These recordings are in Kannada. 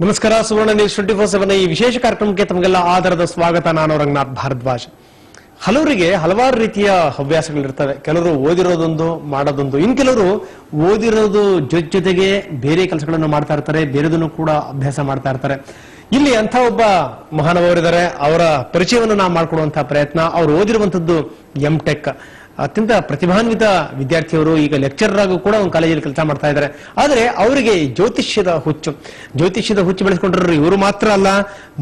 ನಮಸ್ಕಾರ. ಸುವರ್ಣ ನ್ಯೂಸ್ 24/7 ಈ ವಿಶೇಷ ಕಾರ್ಯಕ್ರಮಕ್ಕೆ ತಮಗೆಲ್ಲ ಆಧಾರದ ಸ್ವಾಗತ. ನಾನು ರಂಗನಾಥ್ ಭಾರದ್ವಾಜ್. ಹಲವರಿಗೆ ಹಲವಾರು ರೀತಿಯ ಹವ್ಯಾಸಗಳಿರ್ತವೆ. ಕೆಲವರು ಓದಿರೋದೊಂದು, ಮಾಡೋದೊಂದು. ಇನ್ ಕೆಲವರು ಓದಿರೋದು ಜೊತೆಗೆ ಬೇರೆ ಕೆಲಸಗಳನ್ನು ಮಾಡ್ತಾ ಇರ್ತಾರೆ, ಬೇರೆದನ್ನು ಕೂಡ ಅಭ್ಯಾಸ ಮಾಡ್ತಾ ಇರ್ತಾರೆ. ಇಲ್ಲಿ ಅಂತ ಒಬ್ಬ ಮಹಾನವರಿದ್ದಾರೆ. ಅವರ ಪರಿಚಯವನ್ನು ನಾವು ಮಾಡಿಕೊಡುವಂತಹ ಪ್ರಯತ್ನ. ಅವರು ಓದಿರುವಂತದ್ದು ಎಂ.ಟೆಕ್. ಅತ್ಯಂತ ಪ್ರತಿಭಾನ್ವಿತ ವಿದ್ಯಾರ್ಥಿಯವರು. ಈಗ ಲೆಕ್ಚರರ್ ಆಗೂ ಕೂಡ ಒಂದು ಕಾಲೇಜಲ್ಲಿ ಕೆಲಸ ಮಾಡ್ತಾ ಇದ್ದಾರೆ. ಆದರೆ ಅವರಿಗೆ ಜ್ಯೋತಿಷ್ಯದ ಹುಚ್ಚು ಬೆಳೆಸ್ಕೊಂಡಿರೋರು ಇವರು ಮಾತ್ರ ಅಲ್ಲ,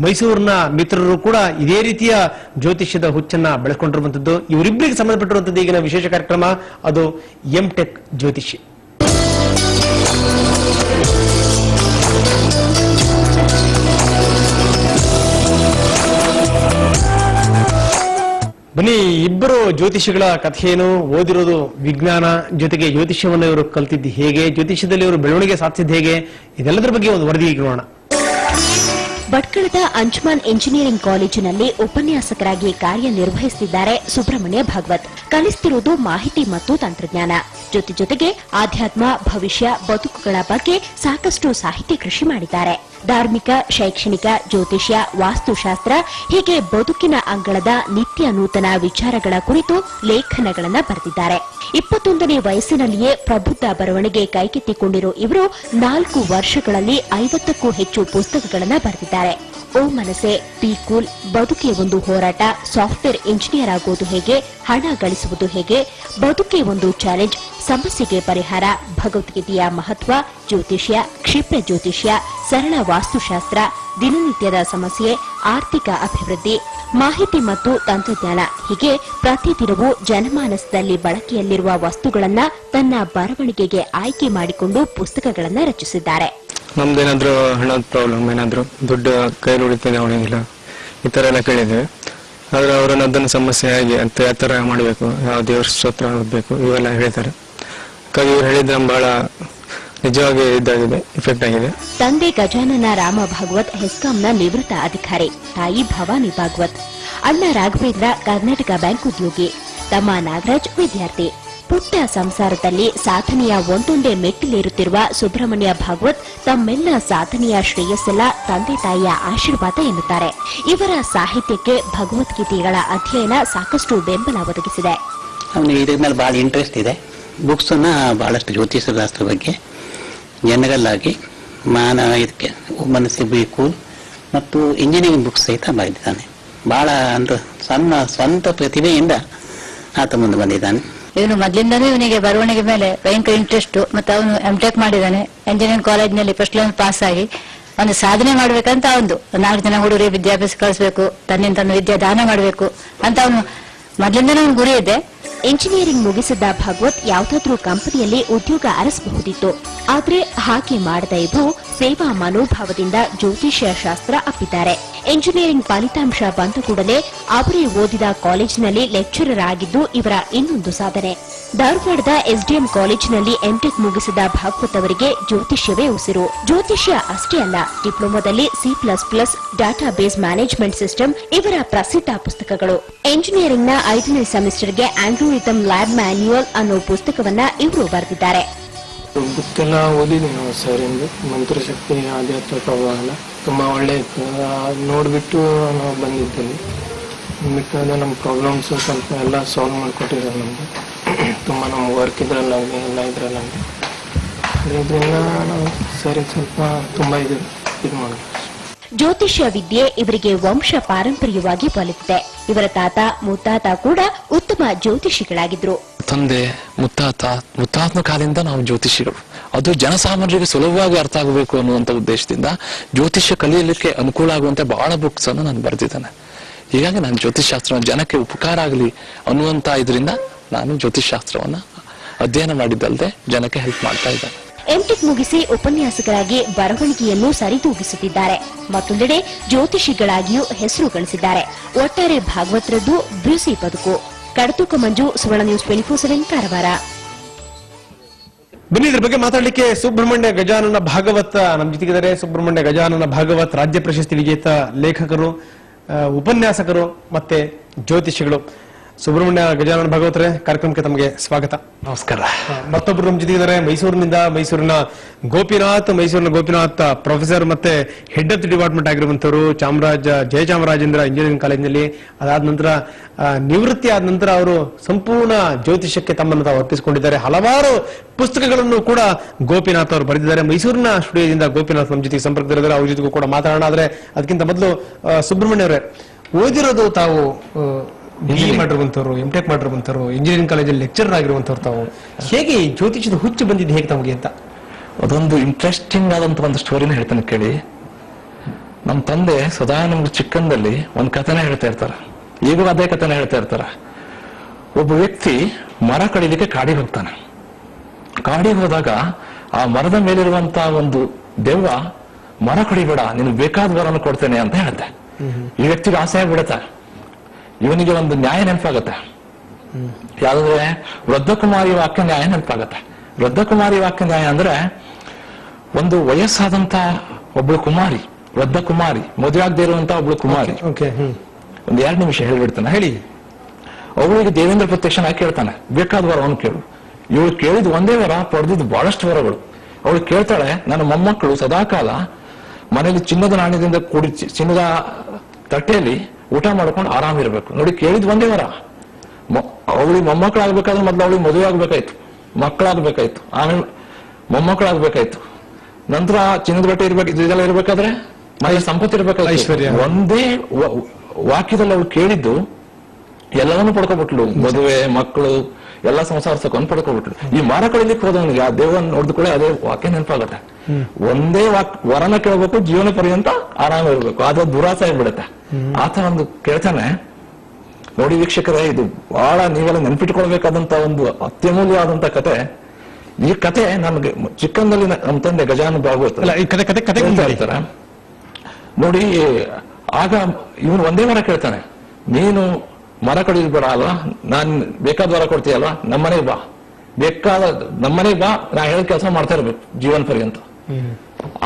ಮೈಸೂರಿನ ಮಿತ್ರರು ಕೂಡ ಇದೇ ರೀತಿಯ ಜ್ಯೋತಿಷ್ಯದ ಹುಚ್ಚನ್ನ ಬೆಳೆಸ್ಕೊಂಡಿರುವಂತದ್ದು. ಇವರಿಬ್ಬರಿಗೆ ಸಂಬಂಧಪಟ್ಟಿರುವಂತದ್ದು ಈಗಿನ ವಿಶೇಷ ಕಾರ್ಯಕ್ರಮ. ಅದು ಎಂ.ಟೆಕ್ ಜ್ಯೋತಿಷ್ಯ. ಬನ್ನಿ, ಇಬ್ಬರು ಜ್ಯೋತಿಷಿಗಳ ಕಥೆಯೇನು, ಓದಿರೋದು ವಿಜ್ಞಾನ, ಜೊತೆಗೆ ಜ್ಯೋತಿಷ್ಯವನ್ನು ಇವರು ಕಲ್ತಿದ್ದು ಹೇಗೆ, ಜ್ಯೋತಿಷ್ಯದಲ್ಲಿ ಇವರು ಬೆಳವಣಿಗೆ ಸಾಧಿಸಿದ್ದು ಹೇಗೆ, ಇದೆಲ್ಲದರ ಬಗ್ಗೆ ಒಂದು ವರದಿ ನೋಡೋಣ. ಭಟ್ಕಳದ ಅಂಜುಮನ್ ಇಂಜಿನಿಯರಿಂಗ್ ಕಾಲೇಜಿನಲ್ಲಿ ಉಪನ್ಯಾಸಕರಾಗಿ ಕಾರ್ಯನಿರ್ವಹಿಸುತ್ತಿದ್ದಾರೆ ಸುಬ್ರಹ್ಮಣ್ಯ ಭಾಗವತ್. ಕಲಿಸುತ್ತಿರುವುದು ಮಾಹಿತಿ ಮತ್ತು ತಂತ್ರಜ್ಞಾನ. ಜೊತೆಗೆ ಆಧ್ಯಾತ್ಮ, ಭವಿಷ್ಯ, ಬದುಕುಗಳ ಬಗ್ಗೆ ಸಾಕಷ್ಟು ಸಾಹಿತ್ಯ ಕೃಷಿ ಮಾಡಿದ್ದಾರೆ. ಧಾರ್ಮಿಕ, ಶೈಕ್ಷಣಿಕ, ಜ್ಯೋತಿಷ್ಯ, ವಾಸ್ತುಶಾಸ್ತ್ರ ಹೀಗೆ ಬದುಕಿನ ಅಂಗಳದ ನಿತ್ಯ ನೂತನ ವಿಚಾರಗಳ ಕುರಿತು ಲೇಖನಗಳನ್ನು ಬರೆದಿದ್ದಾರೆ. 21ನೇ ವಯಸ್ಸಿನಲ್ಲಿಯೇ ಪ್ರಬುದ್ಧ ಬರವಣಿಗೆ ಕೈಗೆತ್ತಿಕೊಂಡಿರೋ ಇವರು 4 ವರ್ಷಗಳಲ್ಲಿ 50ಕ್ಕೂ ಹೆಚ್ಚು ಪುಸ್ತಕಗಳನ್ನು ಬರೆದಿದ್ದಾರೆ. ಓ ಮನಸೆ, ಬಿ ಕೂಲ್, ಬದುಕೆ ಒಂದು ಹೋರಾಟ, ಸಾಫ್ಟ್ವೇರ್ ಇಂಜಿನಿಯರ್ ಆಗೋದು ಹೇಗೆ, ಹಣ ಗಳಿಸುವುದು ಹೇಗೆ, ಬದುಕೆ ಒಂದು ಚಾಲೆಂಜ್, ಸಮಸ್ಯೆಗೆ ಪರಿಹಾರ, ಭಗವದ್ಗೀತೆಯ ಮಹತ್ವ, ಜ್ಯೋತಿಷ್ಯ, ಕ್ಷಿಪ್ರ ಜ್ಯೋತಿಷ್ಯ, ಸರಳ ವಾಸ್ತುಶಾಸ್ತ್ರ, ದಿನನಿತ್ಯದ ಸಮಸ್ಯೆ, ಆರ್ಥಿಕ ಅಭಿವೃದ್ಧಿ, ಮಾಹಿತಿ ಮತ್ತು ತಂತ್ರಜ್ಞಾನ ಹೀಗೆ ಪ್ರತಿದಿನವೂ ಜನಮಾನಸದಲ್ಲಿ ಬಳಕೆಯಲ್ಲಿರುವ ವಸ್ತುಗಳನ್ನ ತನ್ನ ಬರವಣಿಗೆಗೆ ಆಯ್ಕೆ ಮಾಡಿಕೊಂಡು ಪುಸ್ತಕಗಳನ್ನು ರಚಿಸಿದ್ದಾರೆ. ನಮ್ದೇನಾದ್ರೂ ಹಣದ ಪ್ರಾಬ್ಲಮ್, ಏನಾದ್ರು ದುಡ್ಡು ಕೈಲಿ ಉಳಿತದೆ ಅವನಿಗಿಲ್ಲ, ಈ ತರ ಎಲ್ಲ ಕೇಳಿದ್ವಿ. ಆದ್ರೆ ಅವರನ್ನ ಅದನ್ನ ಸಮಸ್ಯೆ ಹೇಗೆ ಅಂತ ಯಾವ ತರ ಮಾಡಬೇಕು, ಯಾವ ದೇವ್ರ ಸ್ತೋತ್ರ ಓದಬೇಕು, ಇವೆಲ್ಲ ಹೇಳ್ತಾರೆ. ಇವ್ರು ಹೇಳಿದ್ರೆ ಬಹಳ ನಿಜವಾಗಿ ಇದಾಗಿದೆ, ಇಫೆಕ್ಟ್ ಆಗಿದೆ. ತಂದೆ ಗಜಾನನ ರಾಮ ಭಾಗವತ್ ಹೆಸ್ಕಾಂನ ನಿವೃತ್ತ ಅಧಿಕಾರಿ, ತಾಯಿ ಭವಾನಿ ಭಾಗವತ್. ಅಣ್ಣ ರಾಘವೇಂದ್ರ ಕರ್ನಾಟಕ ಬ್ಯಾಂಕ್ ಉದ್ಯೋಗಿ, ತಮ್ಮ ನಾಗರಾಜ್ ವಿದ್ಯಾರ್ಥಿ. ಪುಟ್ಟ ಸಂಸಾರದಲ್ಲಿ ಸಾಧನೆಯ ಒಂದೊಂದೇ ಮೆಟ್ಟಿಲೇರುತ್ತಿರುವ ಸುಬ್ರಹ್ಮಣ್ಯ ಭಾಗವತ್ ತಮ್ಮೆಲ್ಲ ಸಾಧನೆಯ ಶ್ರೇಯಸ್ಸೆಲ್ಲ ತಂದೆ ತಾಯಿಯ ಆಶೀರ್ವಾದ ಎನ್ನುತ್ತಾರೆ. ಇವರ ಸಾಹಿತ್ಯಕ್ಕೆ ಭಗವದ್ಗೀತೆಗಳ ಅಧ್ಯಯನ ಸಾಕಷ್ಟು ಬೆಂಬಲ ಒದಗಿಸಿದೆ. ಅವನಿಗೆ ಇದ್ರ ಮೇಲೆ ಬಹಳ ಇಂಟ್ರೆಸ್ಟ್ ಇದೆ. ಬುಕ್ಸ್ ಅನ್ನ ಬಹಳಷ್ಟು ಜ್ಯೋತಿಷ ಶಾಸ್ತ್ರ ಬಗ್ಗೆ ಜನರಲ್ ಆಗಿ ಇದಕ್ಕೆ ಮನಸ್ಸು ಬೇಕು ಮತ್ತು ಇಂಜಿನಿಯರಿಂಗ್ ಬುಕ್ಸ್ ಸಹಿತ ಬರೆದಿದ್ದಾನೆ. ಬಹಳ ಅಂದ್ರೆ ಸ್ವಂತ ಪ್ರತಿಭೆಯಿಂದ ಆತ ಮುಂದೆ ಬಂದಿದ್ದಾನೆ. ಇವನು ಮೊದಲಿಂದಾನೇ ಇವನಿಗೆ ಬರವಣಿಗೆ ಮೇಲೆ ಭಯಂಕರ ಇಂಟ್ರೆಸ್ಟ್. ಮತ್ತೆ ಅವನು ಎಂ.ಟೆಕ್ ಮಾಡಿದ್ದಾನೆ. ಇಂಜಿನಿಯರಿಂಗ್ ಕಾಲೇಜ್ನಲ್ಲಿ ಫಸ್ಟ್ ಲೈನ್ ಪಾಸ್ ಆಗಿ ಒಂದು ಸಾಧನೆ ಮಾಡ್ಬೇಕಂತ ಒಂದು 4 ಜನ ಹುಡುಗರಿಗೆ ವಿದ್ಯಾಭ್ಯಾಸ ಕಳಿಸ್ಬೇಕು, ತನ್ನಿಂದ ವಿದ್ಯಾ ದಾನ ಮಾಡಬೇಕು ಅಂತ ಅವನು ಮೊದಲಿಂದನೇ ಒಂದು ಗುರಿ ಇದೆ. ಇಂಜಿನಿಯರಿಂಗ್ ಮುಗಿಸಿದ್ದ ಭಾಗವತ್ ಯಾವುದಾದ್ರೂ ಕಂಪನಿಯಲ್ಲಿ ಉದ್ಯೋಗ ಅರಸಬಹುದಿತ್ತು. ಆದ್ರೆ ಹಾಗೆ ಮಾಡದ ಇವರು ಸೇವಾ ಮನೋಭಾವದಿಂದ ಜ್ಯೋತಿಷ್ಯ ಶಾಸ್ತ್ರ ಅಪ್ಪಿದ್ದಾರೆ. ಇಂಜಿನಿಯರಿಂಗ್ ಫಲಿತಾಂಶ ಬಂದ ಕೂಡಲೇ ಅವರೇ ಓದಿದ ಕಾಲೇಜಿನಲ್ಲಿ ಲೆಕ್ಚರರ್ ಆಗಿದ್ದು ಇವರ ಇನ್ನೊಂದು ಸಾಧನೆ. ಧಾರವಾಡದ ಎಸ್ಡಿಎಂ ಕಾಲೇಜಿನಲ್ಲಿ ಎಂ.ಟೆಕ್ ಮುಗಿಸಿದ ಭಾಗವತ್ ಅವರಿಗೆ ಜ್ಯೋತಿಷ್ಯವೇ ಉಸಿರು. ಜ್ಯೋತಿಷ್ಯ ಅಷ್ಟೇ ಅಲ್ಲ, ಡಿಪ್ಲೊಮಾದಲ್ಲಿ C++, data base management system ಇವರ ಪ್ರಸಿದ್ಧ ಪುಸ್ತಕಗಳು. ಇಂಜಿನಿಯರಿಂಗ್ನ 5ನೇ ಸೆಮಿಸ್ಟರ್ಗೆ ಆಂಗ್ಲೋರಿಥಮ್ ಲ್ಯಾಬ್ ಮ್ಯಾನ್ಯುಯಲ್ ಅನ್ನೋ ಪುಸ್ತಕವನ್ನ ಇವರು ಬರೆದಿದ್ದಾರೆ. ಬುಕ್ಕೆಲ್ಲ ಓದಿದ್ದೀನಿ ಸರಿಂದ, ಮಂತ್ರಶಕ್ತಿ, ಆಧ್ಯಾತ್ಮ ಪ್ರಭಾವ ತುಂಬಾ ಒಳ್ಳೆ ನೋಡ್ಬಿಟ್ಟು ನಾವು ಬಂದಿದ್ದೇವೆ. ಬಿಟ್ಟಾಗ ನಮ್ಮ ಪ್ರಾಬ್ಲಮ್ಸ್ ಸ್ವಲ್ಪ ಎಲ್ಲ ಸಾಲ್ವ್ ಮಾಡಿಕೊಟ್ಟಿದ್ದಾರೆ. ನಮ್ಗೆ ತುಂಬಾ ನಮ್ಮ ವರ್ಕ್ ಇದ್ರಲ್ಲಾಗಲಿ ಎಲ್ಲ ಇದ್ರಲ್ಲಾಗಲಿ ಇದರಿಂದ ನಾವು ಸರಿ ಸ್ವಲ್ಪ ತುಂಬಾ ಇದು ಮಾಡೋದು. ಜ್ಯೋತಿಷ್ಯ ವಿದ್ಯೆ ಇವರಿಗೆ ವಂಶ ಪಾರಂಪರ್ಯವಾಗಿ ಒಲಿದಿದೆ. ಇವರ ತಾತ ಮುತ್ತಾತ ಕೂಡ ಉತ್ತಮ ಜ್ಯೋತಿಷಿಗಳಾಗಿದ್ರು. ತಂದೆ ಮುತ್ತಾತ್ನ ಕಾಲದಿಂದ ನಾವು ಜ್ಯೋತಿಷಿಗಳು. ಅದು ಜನಸಾಮಾನ್ಯರಿಗೆ ಸುಲಭವಾಗಿ ಅರ್ಥ ಆಗಬೇಕು ಅನ್ನುವಂತ ಉದ್ದೇಶದಿಂದ ಜ್ಯೋತಿಷ್ಯ ಕಲಿಯಲಿಕ್ಕೆ ಅನುಕೂಲ ಆಗುವಂತೆ ಬಹಳ ಬುಕ್ಸ್ ಅನ್ನು ನಾನು ಬರೆದಿದ್ದೇನೆ. ಹೀಗಾಗಿ ನಾನು ಜ್ಯೋತಿಷಾಸ್ತ್ರ ಜನಕ್ಕೆ ಉಪಕಾರ ಆಗಲಿ ಅನ್ನುವಂತ ಇದರಿಂದ ನಾನು ಜ್ಯೋತಿಷಾಸ್ತ್ರವನ್ನ ಅಧ್ಯಯನ ಮಾಡಿದ್ದಲ್ಲದೆ ಜನಕ್ಕೆ ಹೆಲ್ಪ್ ಮಾಡ್ತಾ ಇದ್ದೇನೆ. ಎಂಟೆಕ್ ಮುಗಿಸಿ ಉಪನ್ಯಾಸಕರಾಗಿ ಬರವಣಿಗೆಯನ್ನು ಸರಿದೂಗಿಸುತ್ತಿದ್ದಾರೆ. ಮತ್ತೊಂದೆಡೆ ಜ್ಯೋತಿಷಿಗಳಾಗಿಯೂ ಹೆಸರು ಗಳಿಸಿದ್ದಾರೆ. ಒಟ್ಟಾರೆ ಭಾಗವತರದ್ದು ಬ್ಯೂಸಿ ಬದುಕು. ಕಡತೂಕ ಮಂಜು, ಸುವರ್ಣ ನ್ಯೂಸ್ 24/7 ಕಾರವಾರ. ಬನ್ನಿ ಇದ್ರ ಬಗ್ಗೆ ಮಾತಾಡ್ಲಿಕ್ಕೆ ಸುಬ್ರಹ್ಮಣ್ಯ ಗಜಾನನ ಭಾಗವತ್ ನಮ್ಮ ಜೊತೆಗಿದ್ದಾರೆ. ಸುಬ್ರಹ್ಮಣ್ಯ ಗಜಾನನ ಭಾಗವತ್ ರಾಜ್ಯ ಪ್ರಶಸ್ತಿ ವಿಜೇತ ಲೇಖಕರು, ಉಪನ್ಯಾಸಕರು ಮತ್ತೆ ಜ್ಯೋತಿಷಿಗಳು. ಸುಬ್ರಹ್ಮಣ್ಯ ಗಜಾನನ ಭಾಗವತರೇ, ಕಾರ್ಯಕ್ರಮಕ್ಕೆ ತಮಗೆ ಸ್ವಾಗತ. ನಮಸ್ಕಾರ. ಮತ್ತೊಬ್ಬರು ನಮ್ಮ ಜೊತೆಗಿದ್ದಾರೆ ಮೈಸೂರಿನಿಂದ, ಮೈಸೂರಿನ ಗೋಪಿನಾಥ್ ಪ್ರೊಫೆಸರ್ ಮತ್ತೆ ಹೆಡ್ ಆಫ್ ದಿ ಡಿಪಾರ್ಟ್ಮೆಂಟ್ ಆಗಿರುವಂತವರು ಜಯಚಾಮರಾಜೇಂದ್ರ ಇಂಜಿನಿಯರಿಂಗ್ ಕಾಲೇಜಿನಲ್ಲಿ. ಅದಾದ ನಂತರ ನಿವೃತ್ತಿ ಆದ ನಂತರ ಅವರು ಸಂಪೂರ್ಣ ಜ್ಯೋತಿಷಕ್ಕೆ ತಮ್ಮನ್ನು ತಾವು ಅರ್ಪಿಸಿಕೊಂಡಿದ್ದಾರೆ. ಹಲವಾರು ಪುಸ್ತಕಗಳನ್ನು ಕೂಡ ಗೋಪಿನಾಥ್ ಅವರು ಬರೆದಿದ್ದಾರೆ. ಮೈಸೂರಿನ ಸ್ಟುಡಿಯೋದಿಂದ ಗೋಪಿನಾಥ್ ನಮ್ಮ ಜೊತೆಗೆ ಸಂಪರ್ಕದಲ್ಲಿದ್ದಾರೆ. ಅವ್ರ ಜೊತೆಗೂ ಕೂಡ ಮಾತಾಡೋಣ. ಆದ್ರೆ ಅದಕ್ಕಿಂತ ಮೊದಲು ಸುಬ್ರಹ್ಮಣ್ಯ ಅವರೇ, ಓದಿರೋದು ತಾವು BE ಮಾಡಿರುವಂತವ್ರು, MTech ಮಾಡಿರುವಂತವ್ರು, ಇಂಜಿನಿಯರಿಂಗ್ ಕಾಲೇಜಲ್ಲಿ ಲೆಕ್ಚರರ್ ಆಗಿರುವಂತವ್ರು. ತಾವು ಹೇಗೆ ಜ್ಯೋತಿಷದ ಹುಚ್ಚು ಬಂದಿದ್ದು ಹೇಗೆ ತಮಗೆ ಅಂತ? ಅದೊಂದು ಇಂಟ್ರೆಸ್ಟಿಂಗ್ ಆದಂತ ಒಂದು ಸ್ಟೋರಿನ ಹೇಳ್ತಾನೆ ಕೇಳಿ. ನಮ್ಮ ತಂದೆ ಸದಾ ನಮ್ಗೆ ಚಿಕ್ಕಂದಲ್ಲಿ ಒಂದು ಕಥೆನ ಹೇಳ್ತಾ ಇರ್ತಾರೆ. ಈಗಲೂ ಅದೇ ಕಥೆನ ಹೇಳ್ತಾ ಇರ್ತಾರೆ. ಒಬ್ಬ ವ್ಯಕ್ತಿ ಮರ ಕಡಿಲಿಕ್ಕೆ ಕಾಡಿಗೆ ಹೋಗ್ತಾನೆ. ಕಾಡಿಗೆ ಹೋದಾಗ ಆ ಮರದ ಮೇಲಿರುವಂತ ಒಂದು ದೆವ್ವ, ಮರ ಕಡಿಬೇಡ, ನಿನ್ಗೆ ಬೇಕಾದ ವರನ್ನು ಕೊಡ್ತೇನೆ ಅಂತ ಹೇಳುತ್ತೆ. ಈ ವ್ಯಕ್ತಿಗೆ ಆಸೆ ಆಗ್ಬಿಡುತ್ತೆ. ಇವನಿಗೆ ಒಂದು ನ್ಯಾಯ ನೆನಪಾಗತ್ತೆ. ಯಾವ್ದಾದ್ರೆ ವೃದ್ಧಕುಮಾರಿ ವಾಕ್ಯ ನ್ಯಾಯ ನೆನಪಾಗತ್ತೆ. ವೃದ್ಧಕುಮಾರಿ ವಾಕ್ಯ ನ್ಯಾಯ ಅಂದ್ರೆ ಒಂದು ವಯಸ್ಸಾದಂತ ಒಬ್ಳು ಕುಮಾರಿ, ವೃದ್ಧ ಕುಮಾರಿ, ಮದುವೆ ಆಗದೆ ಇರುವಂತ ಒಬ್ಳು ಕುಮಾರಿ. ಒಂದು 2 ನಿಮಿಷ ಹೇಳ್ಬಿಡ್ತಾನೆ. ಹೇಳಿ. ಅವಳಿಗೆ ದೇವೇಂದ್ರ ಪ್ರತ್ಯಕ್ಷನಾಗಿ ಕೇಳ್ತಾನೆ, ಬೇಕಾದ ವರವನ್ನು ಕೇಳು. ಇವಳು ಕೇಳಿದ್ ಒಂದೇ ವರ, ಪಡೆದಿದ್ದು ಬಹಳಷ್ಟು ವರಗಳು. ಅವಳು ಕೇಳ್ತಾಳೆ, ನನ್ನ ಮೊಮ್ಮಕ್ಕಳು ಸದಾಕಾಲ ಮನೇಲಿ ಚಿನ್ನದ ನಾಣ್ಯದಿಂದ ಕೂಡಿ ಚಿನ್ನದ ತಟ್ಟೆಯಲ್ಲಿ ಊಟ ಮಾಡ್ಕೊಂಡು ಆರಾಮಿರ್ಬೇಕು. ನೋಡಿ, ಕೇಳಿದ್ ಒಂದೇ ವರ. ಅವಳಿಗೆ ಮೊಮ್ಮಕ್ಕಳಾಗ್ಬೇಕಾದ್ರೆ ಮೊದ್ಲು ಅವಳಿಗೆ ಮದುವೆ ಆಗ್ಬೇಕಾಯ್ತು, ಮಕ್ಕಳಾಗ್ಬೇಕಾಯ್ತು, ಆಮೇಲೆ ಮೊಮ್ಮಕ್ಕಳಾಗ್ಬೇಕಾಯ್ತು, ನಂತರ ಚಿನ್ನದ ಬಟ್ಟೆ ಇರ್ಬೇಕು, ಇದೆಲ್ಲ ಇರ್ಬೇಕಾದ್ರೆ ಮನೆ ಸಂಪತ್ತು ಇರ್ಬೇಕಾಯ್ತು. ಒಂದೇ ವಾಕ್ಯದಲ್ಲಿ ಅವಳು ಕೇಳಿದ್ದು ಎಲ್ಲವನ್ನೂ ಪಡ್ಕೊಬಿಟ್ಲು. ಮದುವೆ, ಮಕ್ಕಳು, ಎಲ್ಲ ಸಂಸಾರ ಸುಖವನ್ನು ಪಡ್ಕೊಬಿಟ್ಲು. ಈ ಮರ ಕಡಿಲಿಕ್ಕೆ ಹೋದವನಿಗೆ ಆ ದೇವನ್ ನೋಡಿದ ಕೂಡ ಅದೇ ವಾಕ್ಯ ನೆನಪಾಗತ್ತೆ. ಒಂದೇ ವರನ ಕೇಳಬೇಕು, ಜೀವನ ಪರ್ಯಂತ ಆರಾಮ ಇರ್ಬೇಕು. ಅದು ದುರಾಸೆ ಆಗ್ಬಿಡುತ್ತೆ. ಆತ ಒಂದು ಕೇಳ್ತಾನೆ. ನೋಡಿ ವೀಕ್ಷಕರೇ, ಇದು ಬಹಳ ನೀವೆಲ್ಲ ನೆನ್ಪಿಟ್ಕೊಳ್ಬೇಕಾದಂತ ಒಂದು ಅತ್ಯಮೂಲ್ಯವಾದಂತ ಕತೆ. ಈ ಕತೆ ನಮ್ಗೆ ಚಿಕ್ಕಂದಲ್ಲಿ ನಮ್ಮ ತಂದೆ ಗಜಾನನ ಭಾಗವತ ನೋಡಿ. ಆಗ ಇವನು ಒಂದೇ ವರ ಕೇಳ್ತಾನೆ, ನೀನು ಮರ ಕಡಿದು ಬೇಡ ಅಲ್ವಾ, ನಾನ್ ಬೇಕಾದ ವರ ಕೊಡ್ತೀಯಲ್ವಾ, ನಮ್ಮನೆಗೆ ಬಾ, ಬೇಕಾದ ನಮ್ಮನೆಗೆ ಬಾ, ನಾ ಹೇಳಿದ ಕೆಲಸ ಮಾಡ್ತಾ ಇರ್ಬೇಕು ಜೀವನ ಪರ್ಯಂತ.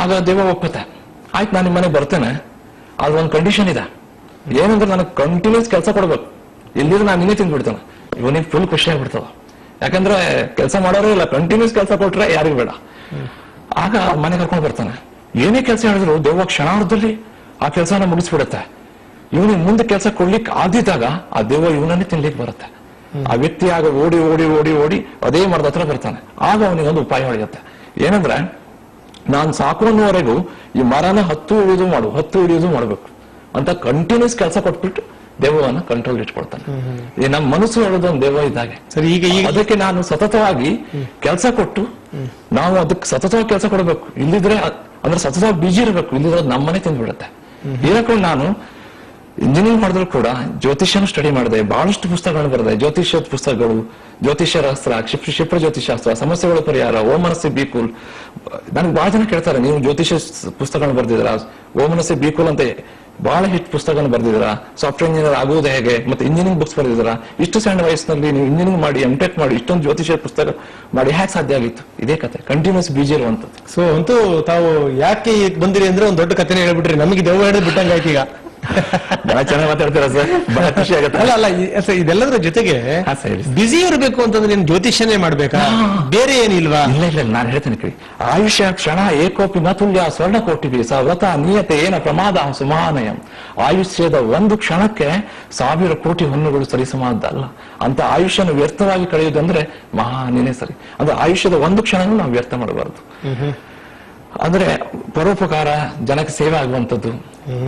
ಆಗ ದೇವ ಒಪ್ಪತ್ತೆ. ಆಯ್ತು, ನಾನು ನಿಮ್ಮನೆಗೆ ಬರ್ತೇನೆ, ಆದ್ರೆ ಒಂದು ಕಂಡೀಷನ್ ಇದೆ. ಏನಂದ್ರೆ ನನಗೆ ಕಂಟಿನ್ಯೂಸ್ ಕೆಲಸ ಕೊಡ್ಬೇಕು, ಇಲ್ಲಿದ್ರೆ ನಾನು ನಿನ್ನೆ ತಿಂದ್ಬಿಡ್ತೇನೆ. ಇವನಿಗೆ ಫುಲ್ ಖುಷಿ ಆಗ್ಬಿಡ್ತದ. ಯಾಕಂದ್ರೆ ಕೆಲಸ ಮಾಡೋರೇ ಇಲ್ಲ, ಕಂಟಿನ್ಯೂಸ್ ಕೆಲಸ ಕೊಟ್ರೆ ಯಾರಿಗೂ ಬೇಡ. ಆಗ ಮನೆ ಕರ್ಕೊಂಡು ಬರ್ತಾನೆ. ಏನೇ ಕೆಲಸ ಹೇಳಿದ್ರು ದೇವ ಕ್ಷಣಾರ್ಧದಲ್ಲಿ ಆ ಕೆಲಸನ ಮುಗಿಸ್ಬಿಡುತ್ತೆ. ಇವನಿಗೆ ಮುಂದೆ ಕೆಲಸ ಕೊಡ್ಲಿಕ್ಕೆ ಆದಿದ್ದಾಗ ಆ ದೇವ ಇವನನ್ನೇ ತಿನ್ಲಿಕ್ಕೆ ಬರುತ್ತೆ. ಆ ವ್ಯಕ್ತಿ ಆಗ ಓಡಿ ಓಡಿ ಓಡಿ ಓಡಿ ಅದೇ ಮರದ ಹತ್ರ ಬರ್ತಾನೆ. ಆಗ ಅವನಿಗೊಂದು ಉಪಾಯ ಹೊಳೆಯುತ್ತೆ. ಏನಂದ್ರೆ, ನಾನು ಸಾಕು ಅನ್ನೋವರೆಗೂ ಈ ಮರನ ಹತ್ತು ಹಿಡಿಯೋದು ಮಾಡ್ಬೇಕು ಅಂತ ಕಂಟಿನ್ಯೂಸ್ ಕೆಲಸ ಕೊಟ್ಬಿಟ್ಟು ದೇವವನ್ನ ಕಂಟ್ರೋಲ್ ಇಟ್ಕೊಳ್ತಾನೆ. ಈ ನಮ್ಮ ಮನಸ್ಸು ಹೇಳೋದೊಂದು ದೇವ ಇದ್ದಾಗೆ. ಸರಿ, ಈಗ ಅದಕ್ಕೆ ನಾನು ಸತತವಾಗಿ ಕೆಲಸ ಕೊಟ್ಟು ನಾವು ಅದಕ್ಕೆ ಸತತವಾಗಿ ಕೆಲಸ ಕೊಡಬೇಕು. ಇಲ್ಲಿದ್ರೆ ಅಂದ್ರೆ ಸತತವಾಗಿ ಬಿಜಿ ಇರಬೇಕು, ಇಲ್ಲಿದ್ರೆ ನಮ್ಮನೆ ತಿಂದ್ಬಿಡುತ್ತೆ. ಏನಕ್ಕೆ ನಾನು ಇಂಜಿನಿಯರಿಂಗ್ ಮಾಡಿದ್ರು ಕೂಡ ಜ್ಯೋತಿಷ್ಯನ ಸ್ಟಡಿ ಮಾಡಿದೆ, ಬಹಳಷ್ಟು ಪುಸ್ತಕಗಳು ಬರೆದೆ. ಜ್ಯೋತಿಷ್ಯದ ಪುಸ್ತಕಗಳು, ಜ್ಯೋತಿಷ್ಯ ಶಾಸ್ತ್ರ, ಕ್ಷಿಪ್ರ ಜ್ಯೋತಿಷಾಸ್ತ್ರ, ಸಮಸ್ಯೆಗಳ ಪರಿಹಾರ, ಓಮನಸ್ಸೆ ಬೀಕೂಲ್. ನನಗೆ ಬಹಳ ಜನ ಕೇಳ್ತಾರೆ, ನೀವು ಜ್ಯೋತಿಷ್ಯ ಪುಸ್ತಕಗಳನ್ನು ಬರ್ದಿದ್ದೀರಾ, ಓಮನಸ್ಸೆ ಬೀಕೂಲ್ ಅಂತ ಬಹಳ ಹಿಟ್ ಪುಸ್ತಕಗಳನ್ನು ಬರ್ದಿದ್ದೀರಾ, ಸಾಫ್ಟ್ವೇರ್ ಇಂಜಿನಿಯರ್ ಆಗುವುದು ಹೇಗೆ, ಮತ್ತೆ ಇಂಜಿನಿಯರಿಂಗ್ ಬುಕ್ಸ್ ಬರ್ದಿದ್ದೀರಾ, ಇಷ್ಟು ಸಣ್ಣ ವಯಸ್ಸಿನಲ್ಲಿ ನೀವು ಇಂಜಿನಿಯರಿಂಗ್ ಮಾಡಿ MTech ಮಾಡಿ ಇಷ್ಟೊಂದು ಜ್ಯೋತಿಷ್ಯ ಪುಸ್ತಕ ಮಾಡಿ ಹೇಗೆ ಸಾಧ್ಯ ಆಗಿತ್ತು? ಇದೇ ಕತೆ, ಕಂಟಿನ್ಯೂಸ್ ಬಿಜಿ ಇರುವಂತದ್ದು. ಸೊ ಅಂತೂ ತಾವು ಯಾಕೆ ಬಂದಿರಿ ಅಂದ್ರೆ ಒಂದು ದೊಡ್ಡ ಕಥೆನೇ ಹೇಳ್ಬಿಟ್ರಿ. ನಮಗೆ ದೆವ್ವ ಹಿಡಿದು ಬಿಟ್ಟಂಗಾಯ್ತು. ಈಗ ಬಹಳ ಚೆನ್ನಾಗಿ ಮಾತಾಡ್ತೀರಾ ಸರ್, ಬಹಳ ಖುಷಿ ಆಗುತ್ತೆ. ಅಲ್ಲ ಇದೆಲ್ಲದರ ಜೊತೆಗೆ ಬಿಸಿ ಇರಬೇಕು ಅಂತಂದ್ರೆ ನೀನು ಜ್ಯೋತಿಷ್ಯನೇ ಮಾಡ್ಬೇಕಾ, ಬೇರೆ ಏನಿಲ್ವಾ? ಇಲ್ಲ, ನಾನು ಹೇಳ್ತೇನೆ ಕೇಳಿ. ಆಯುಷ್ಯ ಕ್ಷಣ ಏಕೋಪಿ ನತುಲ್ಯ ಸ್ವರ್ಣಕೋಟಿಭಿ ಸ ವ್ರತ ನಿಯತೆ ಏನ ಪ್ರಮಾದ ಸುಮಾನಯಂ. ಆಯುಷ್ಯದ ಒಂದು ಕ್ಷಣಕ್ಕೆ 1000 ಕೋಟಿ ಹೊನ್ನುಗಳು ಸರಿಸಮಾದಲ್ಲ. ಅಂತ ಆಯುಷ್ಯನ ವ್ಯರ್ಥವಾಗಿ ಕಳೆಯುವುದಂದ್ರೆ ಮಹಾನೇನೆ ಸರಿ. ಅಂದ್ರೆ ಆಯುಷ್ಯದ ಒಂದು ಕ್ಷಣನೂ ನಾವು ವ್ಯರ್ಥ ಮಾಡಬಾರದು. ಅಂದ್ರೆ ಪರೋಪಕಾರ, ಜನಕ್ಕೆ ಸೇವೆ ಆಗುವಂತದ್ದು.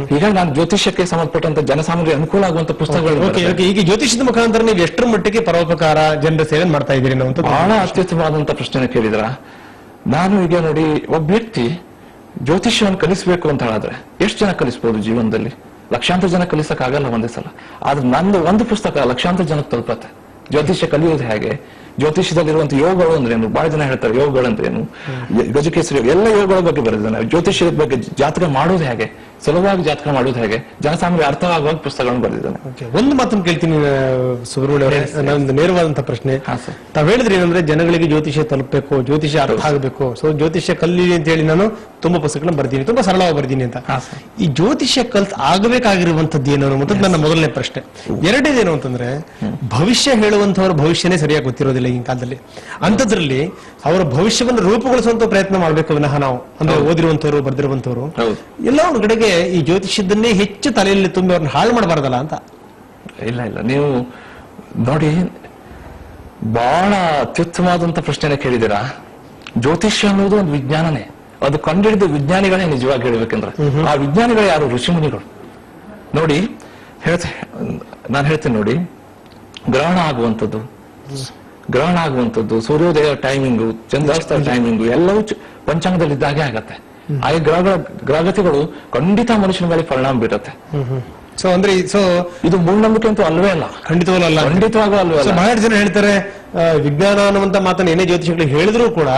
ಹೀಗಾಗಿ ನಾನು ಜ್ಯೋತಿಷ್ಯಕ್ಕೆ ಸಂಬಂಧಪಟ್ಟಂತ ಜನಸಾಮಾನ್ಯರಿಗೆ ಅನುಕೂಲ ಆಗುವಂತ ಪುಸ್ತಕಗಳು. ಈಗ ಜ್ಯೋತಿಷ್ಯದ ಮುಖಾಂತರ ನೀವು ಎಷ್ಟರ ಮಟ್ಟಿಗೆ ಪರೋಪಕಾರ, ಜನರ ಸೇವೆ ಮಾಡ್ತಾ ಇದ್ದೀರಿ ಅನ್ನೋ ಬಹಳ ಅತ್ಯುತ್ತಮವಾದಂತ ಪ್ರಶ್ನೆ ಕೇಳಿದ್ರ. ನಾನು ಈಗ ನೋಡಿ, ಒಬ್ಬ ವ್ಯಕ್ತಿ ಜ್ಯೋತಿಷ್ಯವನ್ನು ಕಲಿಸಬೇಕು ಅಂತ ಹೇಳಿದ್ರೆ ಎಷ್ಟು ಜನ ಕಲಿಸಬಹುದು ಜೀವನದಲ್ಲಿ? ಲಕ್ಷಾಂತರ ಜನ ಕಲಿಸಕ್ ಆಗಲ್ಲ ಒಂದೇ ಸಲ. ಆದ್ರೆ ನಂದು ಒಂದು ಪುಸ್ತಕ ಲಕ್ಷಾಂತರ ಜನಕ್ಕೆ ತಲುಪತ್ತೆ. ಜ್ಯೋತಿಷ್ಯ ಕಲಿಯೋದು ಹೇಗೆ, ಜ್ಯೋತಿಷ್ಯದಲ್ಲಿರುವಂತಹ ಯೋಗಗಳು ಅಂದ್ರೆ ಏನು, ಬಹಳ ಜನ ಹೇಳ್ತಾರೆ ಯೋಗಗಳು ಅಂತ ಏನು, ಗಜಕೇಸರಿ ಎಲ್ಲ ಯೋಗಗಳ ಬಗ್ಗೆ ಬರೆದಿದ್ದಾನೆ. ಜ್ಯೋತಿಷ್ಯದ ಬಗ್ಗೆ ಜಾತಕ ಮಾಡೋದು ಹೇಗೆ, ಸುಲಭವಾಗಿ ಜಾತಕ ಮಾಡೋದು ಹೇಗೆ, ಜನಸಾಮಾನ್ಯ ಅರ್ಥವಾಗುವಾಗ ಪುಸ್ತಕಗಳನ್ನು ಬರೆದಿದ್ದಾನೆ. ಒಂದು ಮಾತನ್ನು ಕೇಳ್ತೀನಿ ಸುಬ್ರಹ್ಮಣ್ಯ ಅವರೇ, ನನ್ನೊಂದು ನೇರವಾದಂತಹ ಪ್ರಶ್ನೆ. ತಾವ್ ಹೇಳಿದ್ರಿ ಏನಂದ್ರೆ ಜನಗಳಿಗೆ ಜ್ಯೋತಿಷ್ಯ ತಲುಪಬೇಕು, ಜ್ಯೋತಿಷ್ಯ ಅರ್ಥ ಆಗಬೇಕು, ಸೊ ಜ್ಯೋತಿಷ್ಯ ಕಲೀಲಿ ಅಂತ ಹೇಳಿ ನಾನು ತುಂಬಾ ಪುಸ್ತಕಗಳನ್ನ ಬರ್ತೀನಿ, ತುಂಬಾ ಸರಳವಾಗಿ ಬರ್ತೀನಿ ಅಂತ. ಈ ಜ್ಯೋತಿಷ್ಯ ಆಗಬೇಕಾಗಿರುವಂತದ್ದು ಏನು ಅನ್ನುವಂಥದ್ದು ನನ್ನ ಮೊದಲನೇ ಪ್ರಶ್ನೆ. ಎರಡನೇದೇನು ಅಂತಂದ್ರೆ, ಭವಿಷ್ಯ ಹೇಳುವಂತವರ ಭವಿಷ್ಯನೇ ಸರಿಯಾಗಿ ಗೊತ್ತಿರೋದಿಲ್ಲ ಈಗಿನ ಕಾಲದಲ್ಲಿ. ಅಂಥದ್ರಲ್ಲಿ ಅವರ ಭವಿಷ್ಯವನ್ನು ರೂಪುಗೊಳಿಸುವಂತ ಪ್ರಯತ್ನ ಮಾಡ್ಬೇಕು ವಿನಃ ನಾವು ಅಂದ್ರೆ ಓದಿರುವಂತವ್ರು ಬರ್ದಿರುವಂತವ್ರು ಎಲ್ಲ ಒಂದು ಕಡೆಗೆ ಈ ಜ್ಯೋತಿಷ್ಯದನ್ನೇ ಹೆಚ್ಚು ತಲೆಯಲ್ಲಿ ತುಂಬಿ ಅವ್ರನ್ನ ಹಾಳು ಮಾಡಬಾರ್ದಲ್ಲ ಅಂತ. ಇಲ್ಲ ಇಲ್ಲ, ನೀವು ನೋಡಿ ಬಹಳ ಅತ್ಯುತ್ತಮವಾದಂತ ಪ್ರಶ್ನೆನ ಕೇಳಿದಿರಾ. ಜ್ಯೋತಿಷ್ಯ ಅನ್ನೋದು ಒಂದು ವಿಜ್ಞಾನನೇ, ಅದು ಕಂಡುಹಿಡಿದ ವಿಜ್ಞಾನಿಗಳೇ ನಿಜವಾಗಿ ಹೇಳ್ಬೇಕಂದ್ರೆ. ಆ ವಿಜ್ಞಾನಿಗಳು ಯಾರು? ಋಷಿಮುನಿಗಳು. ನೋಡಿ ನಾನು ಹೇಳ್ತೇನೆ ನೋಡಿ, ಗ್ರಹಣ ಆಗುವಂಥದ್ದು, ಸೂರ್ಯೋದಯ ಟೈಮಿಂಗು, ಚಂದ್ರಾಸ್ತ ಟೈಮಿಂಗು ಎಲ್ಲವೂ ಪಂಚಾಂಗದಲ್ಲಿದ್ದಾಗೆ ಆಗತ್ತೆ. ಆಗ ಗ್ರಹಗತಿಗಳು ಖಂಡಿತ ಮನುಷ್ಯನ ಮೇಲೆ ಪರಿಣಾಮ ಬೀರುತ್ತೆ. ಸೊ ಅಂದ್ರೆ ಇದು ಮೂಢನಂಬಿಕೆ ಅಂತೂ ಅಲ್ವೇ ಅಲ್ಲ, ಖಂಡಿತವಾಗೂ ಅಲ್ವೇ ಅಲ್ಲ. ಬಹಳ ಜನ ಹೇಳ್ತಾರೆ ವಿಜ್ಞಾನ ಅನ್ನುವಂತ ಮಾತನ್ನ ಏನೇ ಜ್ಯೋತಿಷಿಗಳು ಹೇಳಿದ್ರು ಕೂಡ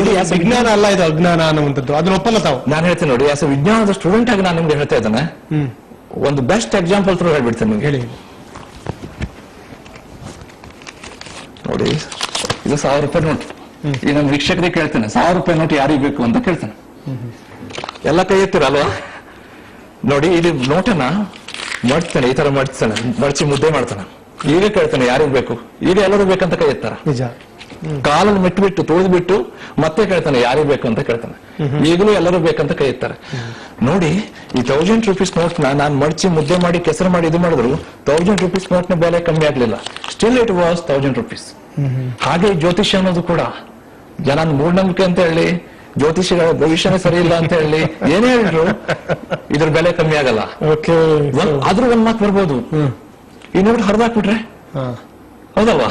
ಇದು ವಿಜ್ಞಾನ ಅಲ್ಲ, ಇದು ಅಜ್ಞಾನ ಅನ್ನುವಂಥದ್ದು, ಅದನ್ನ ಒಪ್ಪಲ್ಲ ತಾವು. ನಾನು ಹೇಳ್ತೇನೆ ನೋಡಿ, ಆಸ್ ಎ ವಿಜ್ಞಾನದ ಸ್ಟೂಡೆಂಟ್ ಆಗಿ ನಾನು ನಿಮ್ಗೆ ಹೇಳ್ತಾ ಇದ್ದೇನೆ. ಒಂದು ಬೆಸ್ಟ್ ಎಕ್ಸಾಂಪಲ್ ಥ್ರೂ ಹೇಳ್ಬಿಡ್ತೇನೆ ನಿಮ್ಗೆ. ಹೇಳಿ ನೋಡಿ, ಇದು 1000 ರೂಪಾಯಿ ನೋಟ್. ಈ ನನ್ನ ವೀಕ್ಷಕರಿಗೆ ಕೇಳ್ತೇನೆ, 1000 ರೂಪಾಯಿ ನೋಟ್ ಯಾರಿಗೆ ಬೇಕು ಅಂತ ಕೇಳ್ತೇನೆ. ಎಲ್ಲ ಕೈ ಎತ್ತಿರಲ್ವಾ? ನೋಡಿ, ಇಲ್ಲಿ ನೋಟನ್ನ ಮಾಡ್ತೇನೆ, ಈ ತರ ಮಡಚಿ ಮುದ್ದೆ ಮಾಡ್ತಾನೆ. ಈಗ ಕೇಳ್ತಾನೆ ಯಾರಿಗ್ ಬೇಕು, ಈಗ ಎಲ್ಲರೂ ಬೇಕಂತ ಕೈ ಎತ್ತಾರ. ನಿಜ. ಕಾಲಲ್ಲಿ ಮೆಟ್ಬಿಟ್ಟು ತೊಳೆದ್ಬಿಟ್ಟು ಮತ್ತೆ ಕೇಳ್ತಾನೆ ಯಾರಿಗ್ ಬೇಕು ಅಂತ ಕೇಳ್ತಾನೆ. ಈಗಲೂ ಎಲ್ಲರೂ ಬೇಕಂತ ಕೈ ಎತ್ತಾರೆ. ನೋಡಿ, ಈ 1000 ರೂಪೀಸ್ ನೋಟ್ ನಾನು ಮಡಚಿ ಮುದ್ದೆ ಮಾಡಿ ಕೆಸರು ಮಾಡಿ ಇದು ಮಾಡಿದ್ರು 1000 ರೂಪೀಸ್ ನೋಟ್ ನ ಬೆಲೆ ಕಮ್ಮಿ ಆಗ್ಲಿಲ್ಲ. Still it was 1000 rupees. ಹಾಗೆ ಜ್ಯೋತಿಷ್ಯ ಅನ್ನೋದು ಕೂಡ ಜನ ಮೂಢನಂಬಿಕೆ ಅಂತ ಹೇಳಿ, ಜ್ಯೋತಿಷಿಗಳ ಭವಿಷ್ಯನೇ ಸರಿ ಇಲ್ಲ ಅಂತ ಹೇಳಿ ಏನೇ ಹೇಳಿದ್ರು ಇದ್ರ ಬೆಲೆ ಕಮ್ಮಿ ಆಗಲ್ಲ. ಆದ್ರೂ ಒಂದ್ ಮಾತು ಬರ್ಬೋದು, ಈ ನೋಟ್ ಹರಿದಾಕ್ಬಿಟ್ರೆ, ಹೌದಲ್ವಾ?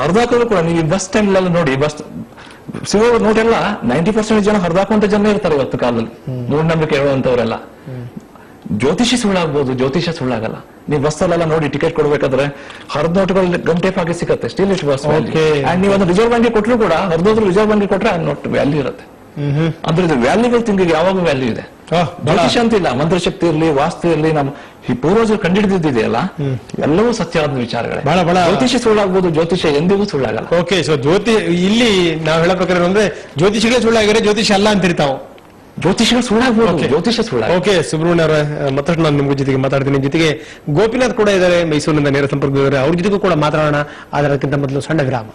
ಹರಿದಾಕೋದು ಕೂಡ ನೀವು ಬಸ್ ಸ್ಟ್ಯಾಂಡ್ ಎಲ್ಲ ನೋಡಿ, ಬಸ್ ಸಿಗೋ ನೋಟ್ ಎಲ್ಲ 90% ಜನ ಹರಿದಾಕುವಂತ ಜನ ಇರ್ತಾರೆ ಇವತ್ತು ಕಾಲದಲ್ಲಿ, ಮೂಢನಂಬಿಕೆ ಹೇಳುವಂತವ್ರೆಲ್ಲ. ಜ್ಯೋತಿಷಿ ಸುಳ್ಳಾಗ್ಬೋದು, ಜ್ಯೋತಿಷ ಸುಳ್ಳಾಗಲ್ಲ. ನೀವು ಬಸ್ಸಲ್ಲೆಲ್ಲ ನೋಡಿ ಟಿಕೆಟ್ ಕೊಡ್ಬೇಕಾದ್ರೆ ಹರಿದ ನೋಟ್ಗಳು ಗಂಟೆ ಪಾಗಿ ಸಿಗುತ್ತೆ. Still it bus. ಅಂಡ್ ನೀವು ಒಂದು ರಿಸರ್ವ್ ಬ್ಯಾಂಕ್ ಕೊಟ್ಟರು ಕೂಡ ಹರಿದೋದ್ರು ರಿಸರ್ವ್ ಬ್ಯಾಂಕ್ ಕೊಟ್ರೆ ಆ ನೋಟ್ ವ್ಯಾಲ್ಯೂ ಇರುತ್ತೆ. ಅಂದ್ರೆ ಇದು ವ್ಯಾಲ್ಯೂಬಲ್ ಥಿಂಗಿಗೆ ಯಾವಾಗ ವ್ಯಾಲ್ಯೂ ಇದೆ. ಜ್ಯೋತಿಷ ಅಂತ ಇಲ್ಲ, ಮಂತ್ರಶಕ್ತಿ ಇರಲಿ, ವಾಸ್ತು ಇರಲಿ, ನಮ್ಮ ಈ ಪೂರ್ವಜರು ಕಂಡುಹಿಡಿದಿದೆಯಲ್ಲ ಎಲ್ಲವೂ ಸತ್ಯವಾದ ವಿಚಾರಗಳೇ. ಜ್ಯೋತಿಷ ಸುಳ್ಳಾಗ್ಬೋದು, ಜ್ಯೋತಿಷ ಎಂದಿಗೂ ಸುಳ್ಳಾಗಲ್ಲ. ಓಕೆ, ಸೊ ಇಲ್ಲಿ ನಾವು ಹೇಳೋ ಪ್ರಕಾರ ಅಂದ್ರೆ ಜ್ಯೋತಿಷಿಗಳೇ ಸುಳ್ಳಾಗಿರೋ, ಜ್ಯೋತಿಷ ಅಲ್ಲ ಅಂತಿರ್ತಾವ. ಜ್ಯೋತಿಷಗಳು ಸುಳ್ಳಾಗ್ಬೋದು, ಜ್ಯೋತಿಷ ಸುಳ್ಳ. ಓಕೆ ಸುಬ್ರಹ್ಮಣ್ಯ ಅವರ ಮತ್ತಷ್ಟು ನಾನು ನಿಮ್ಗೆ ಜೊತೆಗೆ ಮಾತಾಡ್ತೀನಿ. ಜೊತೆಗೆ ಗೋಪಿನಾಥ್ ಕೂಡ ಇದ್ದಾರೆ, ಮೈಸೂರಿನಿಂದ ನೇರ ಸಂಪರ್ಕದವರೆ, ಅವ್ರ ಜೊತೆಗೂ ಕೂಡ ಮಾತಾಡೋಣ. ಆದರೆ ಅದಕ್ಕಿಂತ ಮೊದಲು ಸಣ್ಣ ವಿರಾಮ.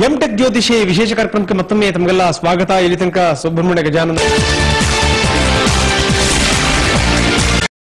ಎಂಟೆಕ್ ಜ್ಯೋತಿಷಿ ವಿಶೇಷ ಕಾರ್ಯಕ್ರಮಕ್ಕೆ ಮತ್ತೊಮ್ಮೆ ತಮಗೆಲ್ಲ ಸ್ವಾಗತ. ಇಲ್ಲಿ ತನಕ ಸುಬ್ರಹ್ಮಣ್ಯ ಗಜಾನನ